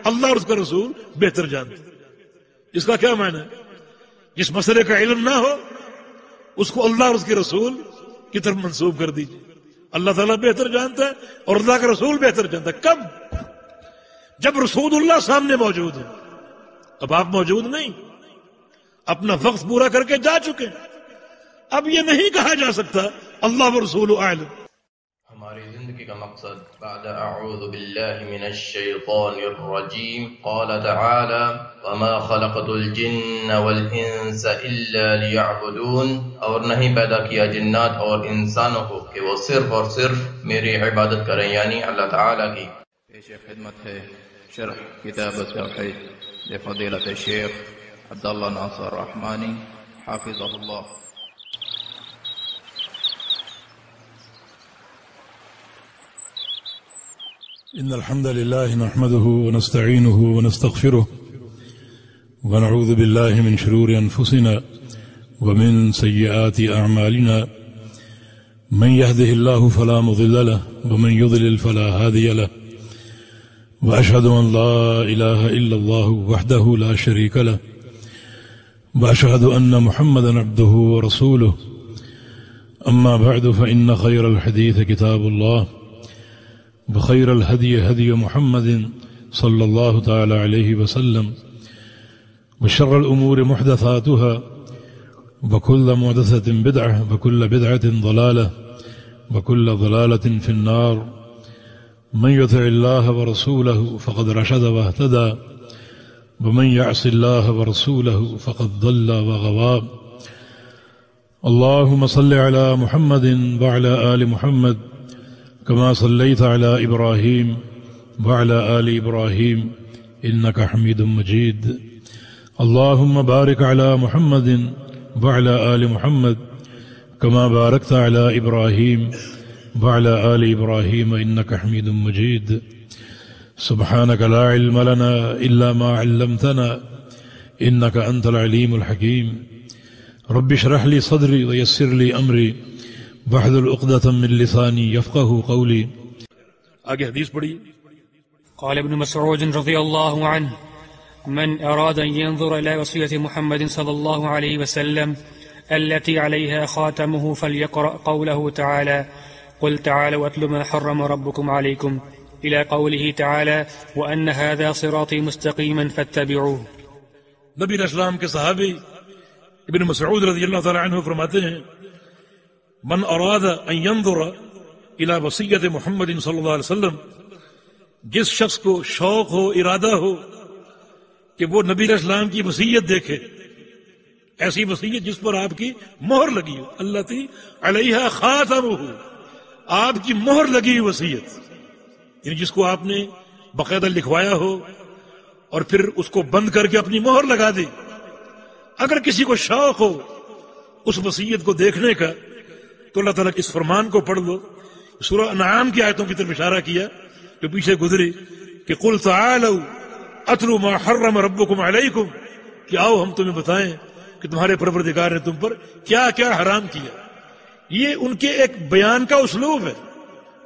اللہ اور اس کا رسول بہتر جانتے. اس کا کیا معنی ہے؟ جس مسئلے کا علم نہ ہو اس کو اللہ اور اس کے رسول کی طرف منسوب کر دیجیے. اللہ تعالیٰ بہتر جانتا ہے اور اللہ کا رسول بہتر جانتا ہے. کب؟ جب رسول اللہ سامنے موجود ہے. اب آپ موجود نہیں، اپنا وقت پورا کر کے جا چکے. اب یہ نہیں کہا جا سکتا اللہ و رسول اعلم. ہماری زندگی کا مقصد بعد اعوذ باللہ من الشیطان الرجیم قال تعالی وما خلقت الجن والانس الا لیعبدون، اور نہیں پیدا کیا جنات اور انسانوں کو کہ وہ صرف اور صرف میری عبادت کریں، یعنی اللہ تعالی کی. پیش خدمت ہے شرح کتاب التوحید لفضیلۃ الشیخ عبداللہ ناصر رحمانی حافظہ اللہ. إن الحمد لله نحمده ونستعينه ونستغفره ونعوذ بالله من شرور أنفسنا ومن سيئات أعمالنا، من يهده الله فلا مضل له ومن يضلل فلا هادي له، وأشهد أن لا إله إلا الله وحده لا شريك له، وأشهد أن محمدا عبده ورسوله. أما بعد فإن خير الحديث كتاب الله، بخير الهدي هدي محمد صلى الله تعالى عليه وسلم، وشر الأمور محدثاتها، وكل محدثة بدعة، وكل بدعة ضلالة، وكل ضلالة في النار. من يطع الله ورسوله فقد رشد واهتدى، ومن يعص الله ورسوله فقد ضل وغوى. اللهم صل على محمد وعلى آل محمد كما صليت على إبراهيم وعلى آل إبراهيم إنك حميد مجيد. اللهم بارك على محمد وعلى آل محمد كما باركت على إبراهيم وعلى آل إبراهيم إنك حميد مجيد. سبحانك لا علم لنا إلا ما علمتنا إنك أنت العليم الحكيم. رب اشرح لي صدري ويسر لي أمري واحلل عقدة من لساني يفقهوا قولي. آگے حدیث پڑھیے. قال ابن مسعود رضي الله عنه من أراد أن ينظر إلى وصية محمد صلى الله عليه وسلم التي عليها خاتمه فليقرأ قوله تعالى قل تعالوا واتل ما حرم ربكم عليكم إلى قوله تعالى وأن هذا صراطي مستقيما فاتبعوه. نبی علیہ السلام کے صحابی ابن مسعود رضی اللہ تعالی عنہ فرماتے ہیں من اراد ان ينظر الى وصیت محمد صلی اللہ علیہ وسلم، جس شخص کو شوق ہو، ارادہ ہو کہ وہ نبی علیہ السلام کی وصیت دیکھے، ایسی وصیت جس پر آپ کی مہر لگی ہو، التی علیہا خاتمہ، آپ کی مہر لگی ہوئی وصیت، یعنی جس کو آپ نے باقاعدہ لکھوایا ہو اور پھر اس کو بند کر کے اپنی مہر لگا دی. اگر کسی کو شوق ہو اس وصیت کو دیکھنے کا تو اللہ تعالیٰ کے اس فرمان کو پڑھ لو. سورہ انعام کی آیتوں کی طرف اشارہ کیا جو پیچھے گزری کہ قل تعالوا اتلوا ما حرم ربکم علیکم، کہ آؤ ہم تمہیں بتائیں کہ تمہارے پروردگار نے تم پر کیا کیا حرام کیا. یہ ان کے ایک بیان کا اسلوب ہے.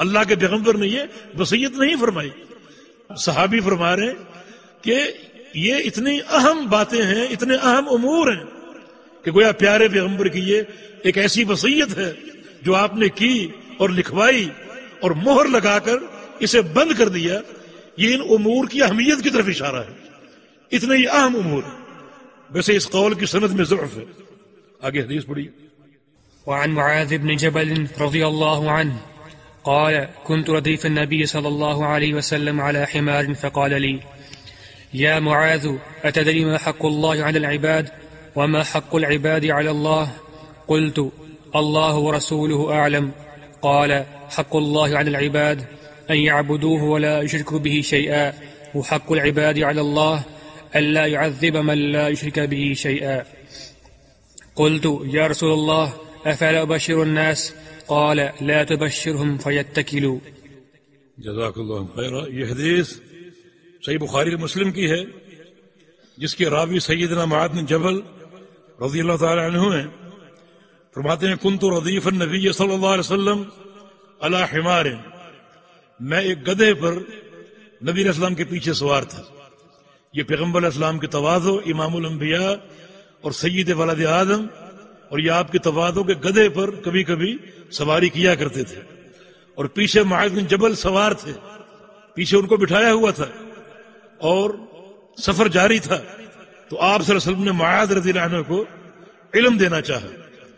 اللہ کے پیغمبر نے یہ وصیت نہیں فرمائی. صحابی فرما رہے ہیں کہ یہ اتنی اہم باتیں ہیں، اتنے اہم امور ہیں کہ گویا پیارے پیغمبر کی یہ ایک ایسی وصیت ہے جو آپ نے کی اور لکھوائی اور مہر لگا کر اسے بند کر دیا. یہ ان امور کی اہمیت کی طرف اشارہ ہے. اتنے ہی اہم امور ہیں. ویسے اس قول کی سند میں ضعف ہے. آگے حدیث پڑھی. وعن معاذ بن جبل رضي الله عنه قال كنت رديف النبي صلى الله عليه وسلم على حمار فقال لي يا معاذ أتدري ما حق الله على العباد وما حق العباد على الله؟ قلت الله ورسوله أعلم. قال حق الله على العباد أن يعبدوه ولا يشركوا به شيئا، وحق العباد على الله ألا يعذب من لا يشرك به شيئا. قلت يا رسول الله أفلا أبشر الناس؟ قال لا تبشرهم فيتكلوا. جزاک اللہ خیرا. یہ حدیث صحیح بخاری مسلم کی ہے جس کے راوی سیدنا معاذ بن جبل رضی اللہ تعالی عنہ ہیں. فرماتے ہیں کنت ردیف النبی صلی اللہ علیہ وسلم علی حمار، میں ایک گدھے پر نبی علیہ السلام کے پیچھے سوار تھا. یہ پیغمبر علیہ السلام کی تواضع، امام الانبیاء اور سید ولد آدم، اور یہ آپ کی تواضع کے گدھے پر کبھی کبھی سواری کیا کرتے تھے، اور پیچھے معاذ بن جبل سوار تھے، پیچھے ان کو بٹھایا ہوا تھا اور سفر جاری تھا. تو آپ صلی اللہ علیہ وسلم نے معاذ رضی اللہ عنہ کو علم دینا چاہا،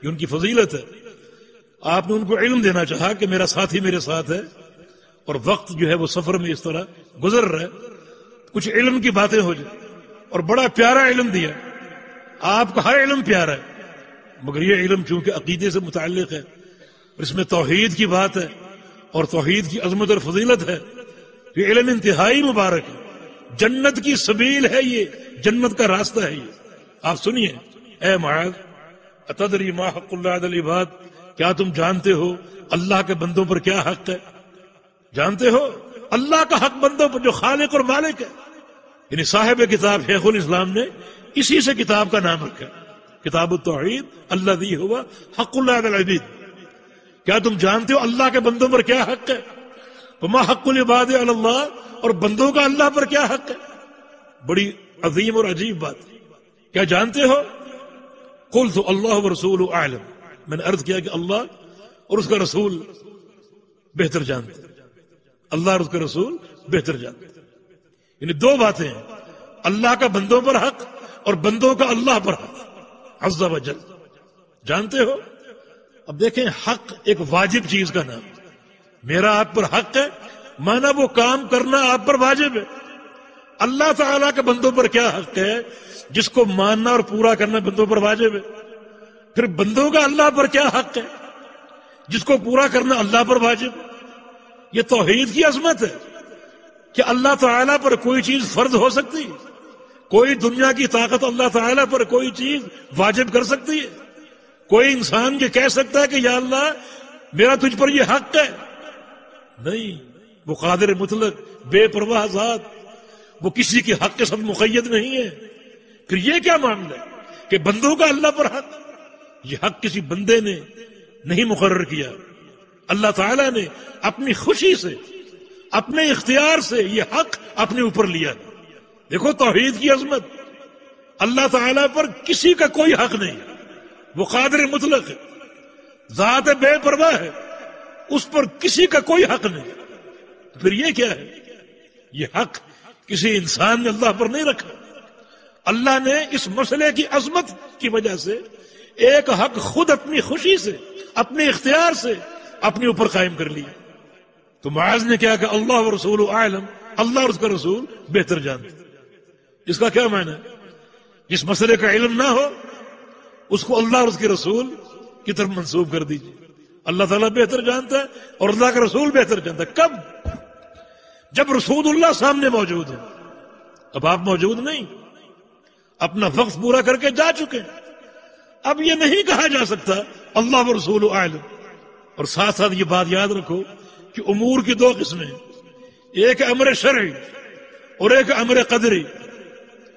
یہ ان کی فضیلت ہے. آپ نے ان کو علم دینا چاہا کہ میرا ساتھی میرے ساتھ ہے، اور وقت جو ہے وہ سفر میں اس طرح گزر رہا ہے، کچھ علم کی باتیں ہو جائیں. اور بڑا پیارا علم دیا. آپ کا ہر علم پیارا ہے، مگر یہ علم چونکہ عقیدے سے متعلق ہے اور اس میں توحید کی بات ہے اور توحید کی عظمت اور فضیلت ہے، یہ علم انتہائی مبارک ہے. جنت کی سبیل ہے، یہ جنت کا راستہ ہے. یہ آپ سنیے، اے معاذ، اتدری ما حق اللہ علی العباد، کیا تم جانتے ہو اللہ کے بندوں پر کیا حق ہے؟ جانتے ہو اللہ کا حق بندوں پر جو خالق اور مالک ہے. یعنی صاحب کتاب شیخ الاسلام نے اسی سے کتاب کا نام رکھا، کتاب التوحید الذی ہوا حق اللہ علی العبید. کیا تم جانتے ہو اللہ کے بندوں پر کیا حق ہے؟ وما حق العباد علی اللہ، اور بندوں کا اللہ پر کیا حق ہے؟ بڑی عظیم اور عجیب بات. کیا جانتے ہو؟ قلت اللہ ورسولہ اعلم، میں نے عرض کیا کہ اللہ اور اس کا رسول بہتر جانتے، اللہ اور اس کا رسول بہتر جانتے. یعنی دو باتیں ہیں، اللہ کا بندوں پر حق اور بندوں کا اللہ پر حق عز و جل. جانتے ہو؟ اب دیکھیں، حق ایک واجب چیز کا نام. میرا آپ پر حق ہے، مانا وہ کام کرنا آپ پر واجب ہے. اللہ تعالیٰ کے بندوں پر کیا حق ہے؟ جس کو ماننا اور پورا کرنا بندوں پر واجب ہے. پھر بندوں کا اللہ پر کیا حق ہے؟ جس کو پورا کرنا اللہ پر واجب ہے. یہ توحید کی عظمت ہے کہ اللہ تعالیٰ پر کوئی چیز فرض ہو سکتی ہے، کوئی دنیا کی طاقت اللہ تعالیٰ پر کوئی چیز واجب کر سکتی ہے. کوئی انسان یہ کہہ سکتا ہے کہ یا اللہ میرا تجھ پر یہ حق ہے؟ نہیں، وہ قادر مطلق بے پرواہ ذات، وہ کسی کے حق کے ساتھ مقید نہیں ہے. پھر یہ کیا معاملہ ہے کہ بندوں کا اللہ پر حق؟ یہ حق کسی بندے نے نہیں مقرر کیا، اللہ تعالیٰ نے اپنی خوشی سے، اپنے اختیار سے یہ حق اپنے اوپر لیا. دیکھو توحید کی عظمت، اللہ تعالیٰ پر کسی کا کوئی حق نہیں، وہ قادر مطلق ہے، ذات بے پرواہ ہے، اس پر کسی کا کوئی حق نہیں. پھر یہ کیا ہے؟ یہ حق کسی انسان نے اللہ پر نہیں رکھا. اللہ نے اس مسئلے کی عظمت کی وجہ سے ایک حق خود اپنی خوشی سے، اپنے اختیار سے اپنے اوپر قائم کر لیا. تو معاذ نے کیا کہ اللہ و رسول اعلم، اللہ اور اس کا رسول بہتر جانتے. اس کا کیا معنی ہے؟ جس مسئلے کا علم نہ ہو اس کو اللہ اور اس کے رسول کی طرف منسوب کر دیجیے. اللہ تعالیٰ بہتر جانتا ہے اور اللہ کا رسول بہتر جانتا ہے. کب؟ جب رسول اللہ سامنے موجود ہو. اب آپ موجود نہیں، اپنا وقت پورا کر کے جا چکے. اب یہ نہیں کہا جا سکتا اللہ و رسول اعلم. اور ساتھ ساتھ یہ بات یاد رکھو کہ امور کی دو قسمیں ہیں، ایک امر شرعی اور ایک امر قدری.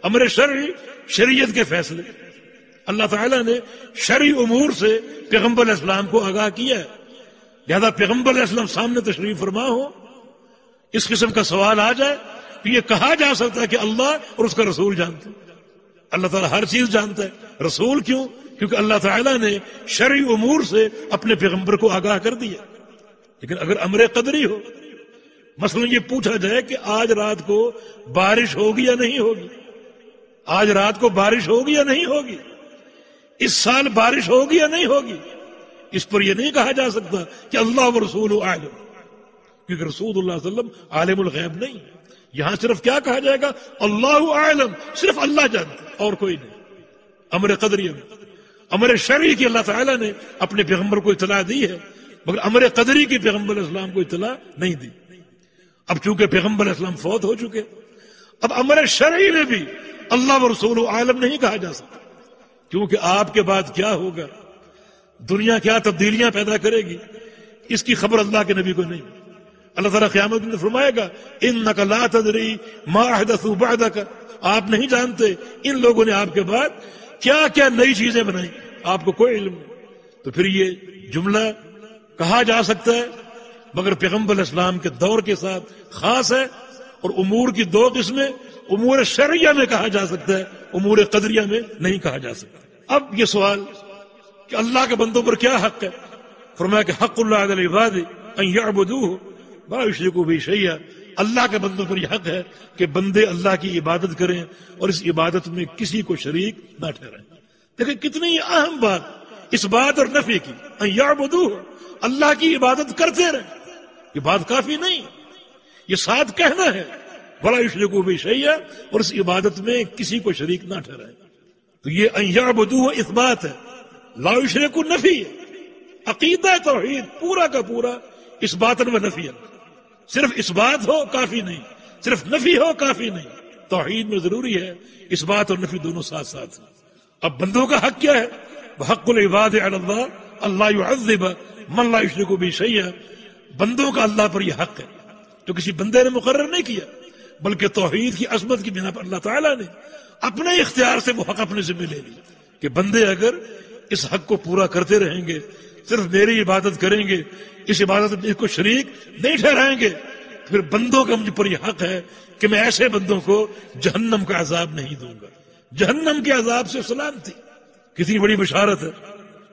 امر شرعی شریعت کے فیصلے، اللہ تعالیٰ نے شرعی امور سے پیغمبر علیہ السلام کو آگاہ کیا ہے. لہذا پیغمبر علیہ السلام سامنے تشریف فرما ہو، اس قسم کا سوال آ جائے تو یہ کہا جا سکتا ہے کہ اللہ اور اس کا رسول جانتے ہیں. اللہ تعالیٰ ہر چیز جانتا ہے. رسول کیوں؟ کیونکہ اللہ تعالیٰ نے شرعی امور سے اپنے پیغمبر کو آگاہ کر دیا. لیکن اگر امر قدری ہو، مثلا یہ پوچھا جائے کہ آج رات کو بارش ہوگی یا نہیں ہوگی، آج رات کو بارش ہوگی یا نہیں ہوگی، اس سال بارش ہوگی یا نہیں ہوگی، اس پر یہ نہیں کہا جا سکتا کہ اللہ و رسول عالم، کیونکہ رسول اللہ صلی اللہ علیہ وسلم عالم الغیب نہیں. یہاں صرف کیا کہا جائے گا؟ اللہ عالم، صرف اللہ جانتا اور کوئی نہیں. امر قدری میں امر شرعی کی اللہ تعالیٰ نے اپنے پیغمبر کو اطلاع دی ہے، مگر امر قدری کی پیغمبر علیہ السلام کو اطلاع نہیں دی. اب چونکہ پیغمبر علیہ السلام فوت ہو چکے، اب امر شرعی میں بھی اللہ و رسول عالم نہیں کہا جا سکتا، کیونکہ آپ کے بعد کیا ہوگا، دنیا کیا تبدیلیاں پیدا کرے گی، اس کی خبر اللہ کے نبی کو نہیں. اللہ تعالیٰ قیامت میں فرمائے گا انک لا تدری ما احدثوا بعدک، آپ نہیں جانتے ان لوگوں نے آپ کے بعد کیا کیا نئی چیزیں بنائی، آپ کو کوئی علم نہیں. تو پھر یہ جملہ کہا جا سکتا ہے، مگر پیغمبر علیہ السلام کے دور کے ساتھ خاص ہے. اور امور کی دو قسمیں، امور شرعیہ میں کہا جا سکتا ہے، امور قدریہ میں نہیں کہا جا سکتا۔ اب یہ سوال کہ اللہ کے بندوں پر کیا حق ہے، فرمایا کہ حق اللہ علی العباد ان یعبدوہ ولا یشرکوا بہ شیئا، اللہ کے بندوں پر یہ حق ہے کہ بندے اللہ کی عبادت کریں اور اس عبادت میں کسی کو شریک نہ ٹھہرائیں۔ دیکھیں کتنی اہم بات اس بات اور نفی کی، ان یعبدوہ، اللہ کی عبادت کرتے رہیں۔ یہ بات کافی نہیں، یہ ساتھ کہنا ہے ولا یشرکوا بہ شیئا، اور اس عبادت میں کسی کو شریک نہ ٹھہرائیں۔ تو یہ ان یعبدوہ اثبات ہے، لا یشرکوا نفی ہے۔ عقیدہ توحید پورا کا پورا اس باتن و نفی ہے، صرف اس بات ہو کافی نہیں، صرف نفی ہو کافی نہیں، توحید میں ضروری ہے اس بات اور نفی دونوں ساتھ ساتھ ہیں۔ اب بندوں کا حق کیا ہے؟ حق العباد علی اللہ اللہ يعذب من لا یشرک بہ شیئا، بندوں کا اللہ پر یہ حق ہے جو کسی بندے نے مقرر نہیں کیا، بلکہ توحید کی عظمت کی بنا پر اللہ تعالیٰ نے اپنے اختیار سے وہ حق اپنے ذمہ لے لی کہ بندے اگر اس حق کو پورا کرتے رہیں گے، صرف میری عبادت کریں گے، اس عبادت میں کو شریک نہیں ٹھہرائیں گے، پھر بندوں کا مجھ پر یہ حق ہے کہ میں ایسے بندوں کو جہنم کا عذاب نہیں دوں گا، جہنم کے عذاب سے سلامتی۔ کتنی بڑی بشارت ہے،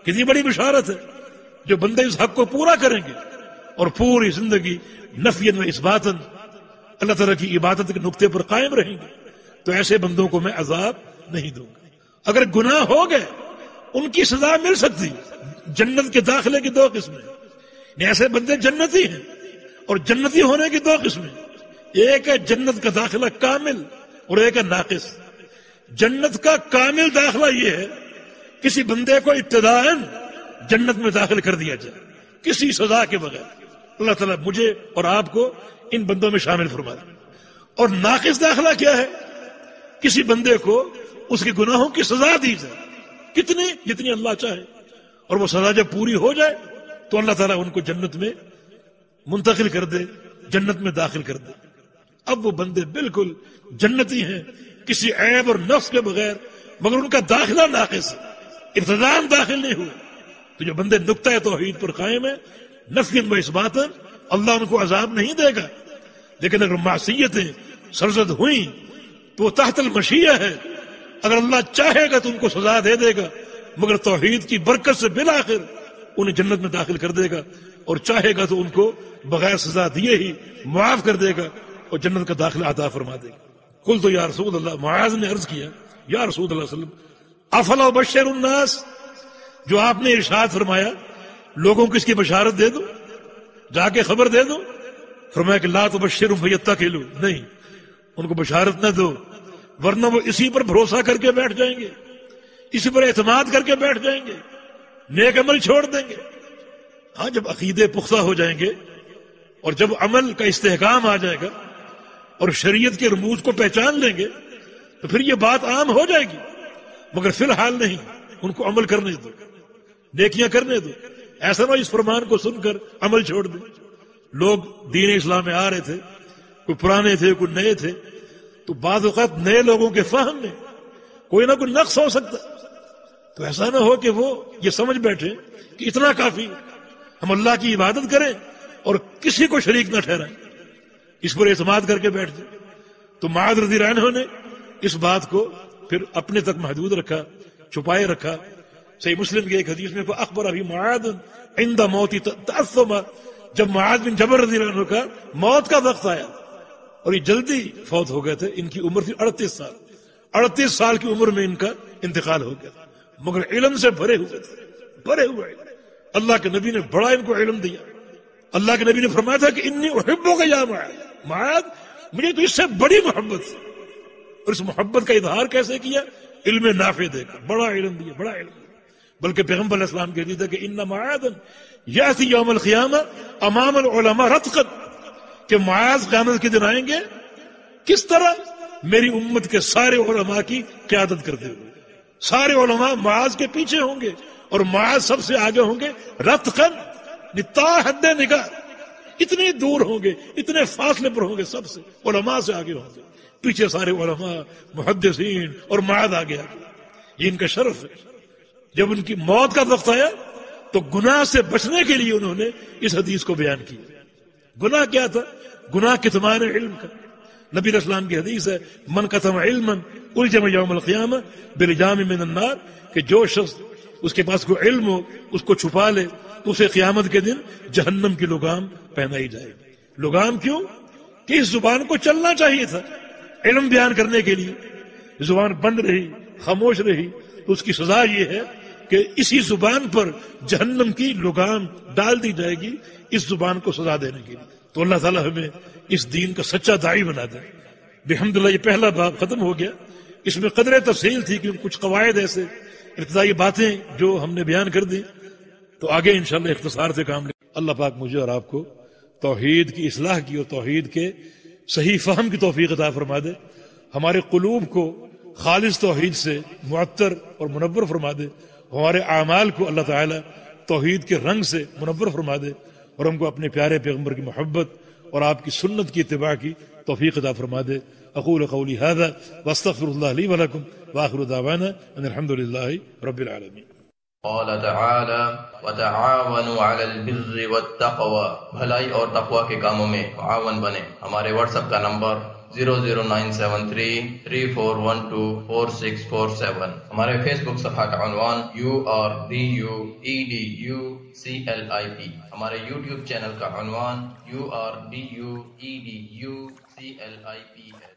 کتنی بڑی بشارت ہے، جو بندے اس حق کو پورا کریں گے اور پوری زندگی نفیاً و اثباتاً اللہ تعالیٰ کی عبادت کے نقطے پر قائم رہیں گے، تو ایسے بندوں کو میں عذاب نہیں دوں گا۔ اگر گناہ ہو گئے ان کی سزا مل سکتی، جنت کے داخلے کی دو قسمیں، ایسے بندے جنتی ہیں، اور جنتی ہونے کی دو قسمیں، ایک ہے جنت کا داخلہ کامل اور ایک ہے ناقص۔ جنت کا کامل داخلہ یہ ہے کسی بندے کو ابتداءً جنت میں داخل کر دیا جائے کسی سزا کے بغیر، اللہ تعالیٰ مجھے اور آپ کو ان بندوں میں شامل فرما دے۔ اور ناقص داخلہ کیا ہے؟ کسی بندے کو اس کے گناہوں کی سزا دی جائے، کتنی جتنی اللہ چاہے، اور وہ سزا جب پوری ہو جائے تو اللہ تعالیٰ ان کو جنت میں منتقل کر دے، جنت میں داخل کر دے۔ اب وہ بندے بالکل جنتی ہیں کسی عیب اور نقص کے بغیر، مگر ان کا داخلہ ناقص ہے، ابتداءً داخل نہیں ہوئے۔ تو جو بندے نقطۂ توحید پر قائم ہیں نفیاً و اثباتاً، اللہ ان کو عذاب نہیں دے گا، لیکن اگر معصیتیں سرزد ہوئیں تو وہ تحت المشیہ ہے، اگر اللہ چاہے گا تو ان کو سزا دے دے گا، مگر توحید کی برکت سے بالآخر انہیں جنت میں داخل کر دے گا، اور چاہے گا تو ان کو بغیر سزا دیے ہی معاف کر دے گا اور جنت کا داخلہ عطا فرما دے گا۔ قلت یا رسول اللہ، معاذ نے عرض کیا یا رسول اللہ صلی اللہ علیہ وسلم افلا ابشر الناس، جو آپ نے ارشاد فرمایا لوگوں کو اس کی بشارت دے دو، جا کے خبر دے دو، فرمایا کہ لا تبشرهم فیتکلوا، نہیں ان کو بشارت نہ دو ورنہ وہ اسی پر بھروسہ کر کے بیٹھ جائیں گے، اسی پر اعتماد کر کے بیٹھ جائیں گے، نیک عمل چھوڑ دیں گے۔ ہاں جب عقیدے پختہ ہو جائیں گے اور جب عمل کا استحکام آ جائے گا اور شریعت کے رموز کو پہچان لیں گے تو پھر یہ بات عام ہو جائے گی، مگر فی الحال نہیں، ان کو عمل کرنے دو، نیکیاں کرنے دو، ایسا نہ اس فرمان کو سن کر عمل چھوڑ دیں۔ لوگ دین اسلام میں آ رہے تھے، کوئی پرانے تھے کوئی نئے تھے، تو بعض اوقات نئے لوگوں کے فہم میں کوئی نہ کوئی نقص ہو سکتا، تو ایسا نہ ہو کہ وہ یہ سمجھ بیٹھے کہ اتنا کافی، ہم اللہ کی عبادت کریں اور کسی کو شریک نہ ٹھہرائیں، اس پر اعتماد کر کے بیٹھ جائیں۔ تو معاذ رضی اللہ عنہ نے اس بات کو پھر اپنے تک محدود رکھا، چھپائے رکھا۔ صحیح مسلم کی ایک حدیث میں فاخبر ابھی معاذ عند موت تأثم، جب معاذ بن جبل رضی اللہ عنہ کا موت کا وقت آیا اور یہ جلدی فوت ہو گئے تھے، ان کی عمر تھی 38 سال، 38 سال کی عمر میں ان کا انتقال ہو گیا، مگر علم سے بھرے ہوئے تھے، بھرے ہوئے۔ اللہ کے نبی نے بڑا ان کو علم دیا، اللہ کے نبی نے فرمایا تھا کہ انی احبک یا معاذ، معاذ مجھے تو اس سے بڑی محبت ہے، اور اس محبت کا اظہار کیسے کیا؟ علم نافع دے کر، بڑا علم دیا، بڑا علم دیا۔ بلکہ پیغمبر علیہ السلام کہتے تھے کہ ان معاذ یاتی یوم القیامہ امام العلماء رتقا، کہ معاذ قیامت کے دن آئیں گے کس طرح؟ میری امت کے سارے علماء کی قیادت کرتے ہوئے، سارے علماء معاذ کے پیچھے ہوں گے اور معاذ سب سے آگے ہوں گے، رتقا تا حد نگاہ، اتنے دور ہوں گے، اتنے فاصلے پر ہوں گے، سب سے علماء سے آگے ہوں گے، پیچھے سارے علماء محدثین اور معاذ آگے آگے۔ یہ ان کا شرف ہے۔ جب ان کی موت کا وقت آیا تو گناہ سے بچنے کے لیے انہوں نے اس حدیث کو بیان کیا۔ گناہ کیا تھا؟ گناہ کتمان علم کا، نبی علیہ السلام کی حدیث ہے من کتم علما الجم یوم القیامہ بلجام من النار، کہ جو شخص اس کے پاس کوئی علم ہو اس کو چھپا لے تو اسے قیامت کے دن جہنم کی لگام پہنائی جائے گی۔ لگام کیوں؟ کہ اس زبان کو چلنا چاہیے تھا علم بیان کرنے کے لیے، زبان بند رہی، خاموش رہی، تو اس کی سزا یہ ہے کہ اسی زبان پر جہنم کی لگام ڈال دی جائے گی، اس زبان کو سزا دینے کے لیے۔ تو اللہ تعالیٰ ہمیں اس دین کا سچا داعی بنا دے۔ الحمدللہ یہ پہلا باب ختم ہو گیا، اس میں قدر تفصیل تھی کیونکہ کچھ قواعد ایسے ابتدائی باتیں جو ہم نے بیان کر دی، تو آگے انشاءاللہ اختصار سے کام لیں۔ اللہ پاک مجھے اور آپ کو توحید کی اصلاح کی اور توحید کے صحیح فہم کی توفیق عطا فرما دے، ہمارے قلوب کو خالص توحید سے معطر اور منور فرما دے، ہمارے اعمال کو اللہ تعالی توحید کے رنگ سے منور فرما دے، اور ہم کو اپنے پیارے پیغمبر کی محبت اور آپ کی سنت کی اتباع کی توفیق عطا فرما دے۔ اقول قولی ھذا واستغفر اللہ لی ولکم وآخر دعوانا ان الحمد للہ رب العالمین۔ قال تعالی وتعاونوا علی البر والتقوی، بھلائی اور تقوی کے کاموں میں معاون بنے۔ ہمارے واٹس ایپ کا نمبر 0097334124647۔ ہمارے فیس بک صفحہ کا عنوان URDUEDUCLIP۔ ہمارے یوٹیوب چینل کا عنوان URDUEDUCLIP ہے۔